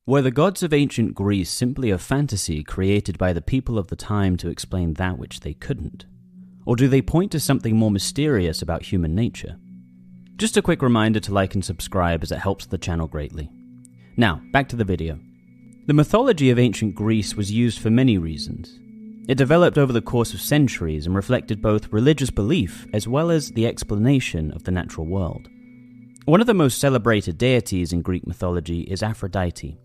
Were the gods of ancient Greece simply a fantasy created by the people of the time to explain that which they couldn't? Or do they point to something more mysterious about human nature? Just a quick reminder to like and subscribe as it helps the channel greatly. Now, back to the video. The mythology of ancient Greece was used for many reasons. It developed over the course of centuries and reflected both religious belief as well as the explanation of the natural world. One of the most celebrated deities in Greek mythology is Aphrodite.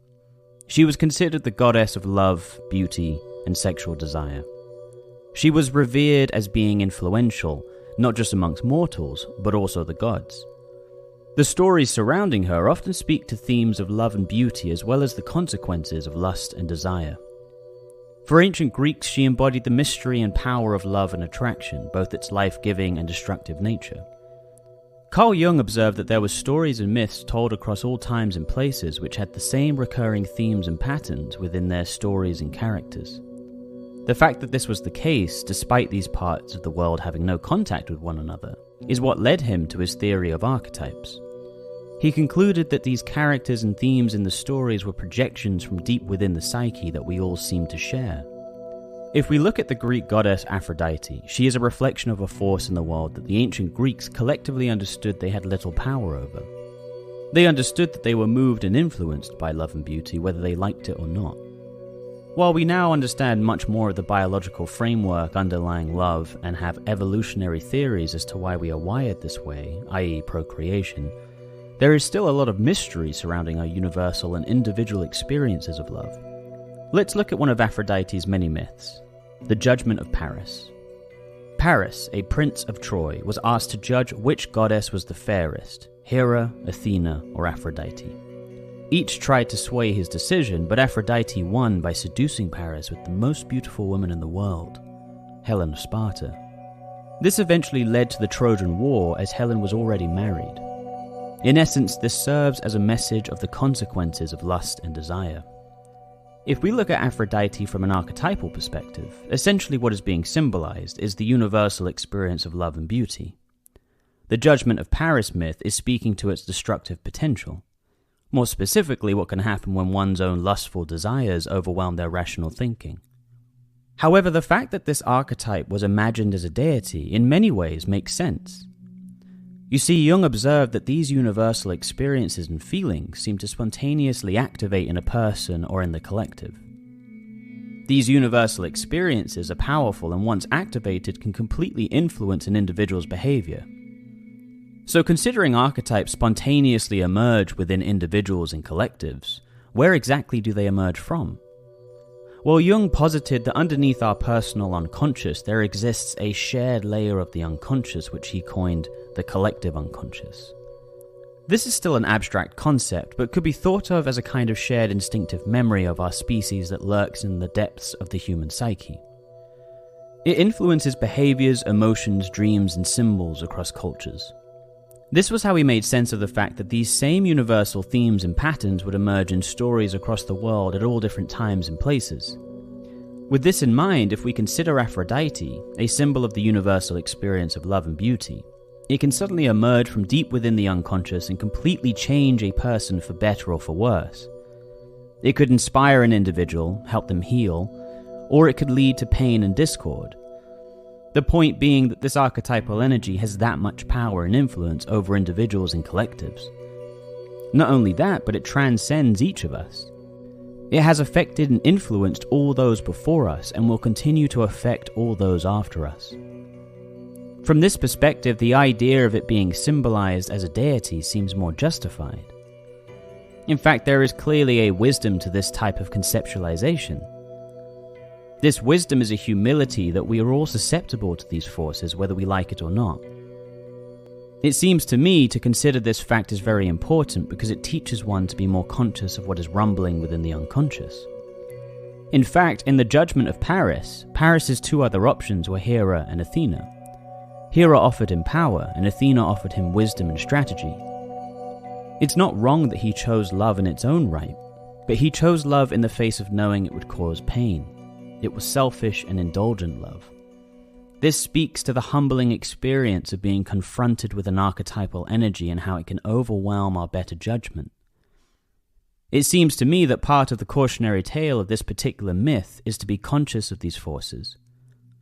She was considered the goddess of love, beauty, and sexual desire. She was revered as being influential, not just amongst mortals, but also the gods. The stories surrounding her often speak to themes of love and beauty as well as the consequences of lust and desire. For ancient Greeks, she embodied the mystery and power of love and attraction, both its life-giving and destructive nature. Carl Jung observed that there were stories and myths told across all times and places which had the same recurring themes and patterns within their stories and characters. The fact that this was the case, despite these parts of the world having no contact with one another, is what led him to his theory of archetypes. He concluded that these characters and themes in the stories were projections from deep within the psyche that we all seem to share. If we look at the Greek goddess Aphrodite, she is a reflection of a force in the world that the ancient Greeks collectively understood they had little power over. They understood that they were moved and influenced by love and beauty, whether they liked it or not. While we now understand much more of the biological framework underlying love and have evolutionary theories as to why we are wired this way, i.e. procreation, there is still a lot of mystery surrounding our universal and individual experiences of love. Let's look at one of Aphrodite's many myths, the Judgment of Paris. Paris, a prince of Troy, was asked to judge which goddess was the fairest, Hera, Athena, or Aphrodite. Each tried to sway his decision, but Aphrodite won by seducing Paris with the most beautiful woman in the world, Helen of Sparta. This eventually led to the Trojan War, as Helen was already married. In essence, this serves as a message of the consequences of lust and desire. If we look at Aphrodite from an archetypal perspective, essentially what is being symbolized is the universal experience of love and beauty. The Judgment of Paris myth is speaking to its destructive potential. More specifically, what can happen when one's own lustful desires overwhelm their rational thinking. However, the fact that this archetype was imagined as a deity in many ways makes sense. You see, Jung observed that these universal experiences and feelings seem to spontaneously activate in a person or in the collective. These universal experiences are powerful and once activated can completely influence an individual's behavior. So considering archetypes spontaneously emerge within individuals and collectives, where exactly do they emerge from? Well, Jung posited that underneath our personal unconscious there exists a shared layer of the unconscious which he coined the collective unconscious. This is still an abstract concept, but could be thought of as a kind of shared instinctive memory of our species that lurks in the depths of the human psyche. It influences behaviors, emotions, dreams, and symbols across cultures. This was how he made sense of the fact that these same universal themes and patterns would emerge in stories across the world at all different times and places. With this in mind, if we consider Aphrodite, a symbol of the universal experience of love and beauty, it can suddenly emerge from deep within the unconscious and completely change a person for better or for worse. It could inspire an individual, help them heal, or it could lead to pain and discord. The point being that this archetypal energy has that much power and influence over individuals and collectives. Not only that, but it transcends each of us. It has affected and influenced all those before us and will continue to affect all those after us. From this perspective, the idea of it being symbolized as a deity seems more justified. In fact, there is clearly a wisdom to this type of conceptualization. This wisdom is a humility that we are all susceptible to these forces, whether we like it or not. It seems to me to consider this fact is very important because it teaches one to be more conscious of what is rumbling within the unconscious. In fact, in the Judgment of Paris, Paris's two other options were Hera and Athena. Hera offered him power, and Athena offered him wisdom and strategy. It's not wrong that he chose love in its own right, but he chose love in the face of knowing it would cause pain. It was selfish and indulgent love. This speaks to the humbling experience of being confronted with an archetypal energy and how it can overwhelm our better judgment. It seems to me that part of the cautionary tale of this particular myth is to be conscious of these forces.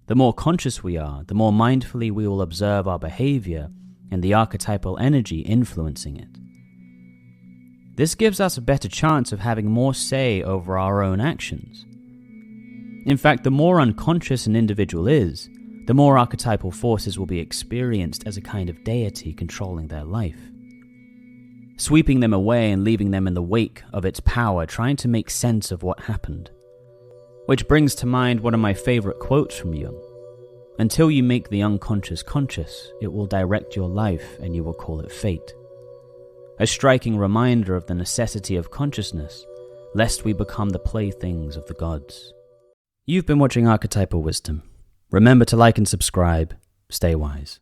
The more conscious we are, the more mindfully we will observe our behavior and the archetypal energy influencing it. This gives us a better chance of having more say over our own actions. In fact, the more unconscious an individual is, the more archetypal forces will be experienced as a kind of deity controlling their life, sweeping them away and leaving them in the wake of its power, trying to make sense of what happened. Which brings to mind one of my favorite quotes from Jung. Until you make the unconscious conscious, it will direct your life and you will call it fate. A striking reminder of the necessity of consciousness, lest we become the playthings of the gods. You've been watching Archetypal Wisdom. Remember to like and subscribe. Stay wise.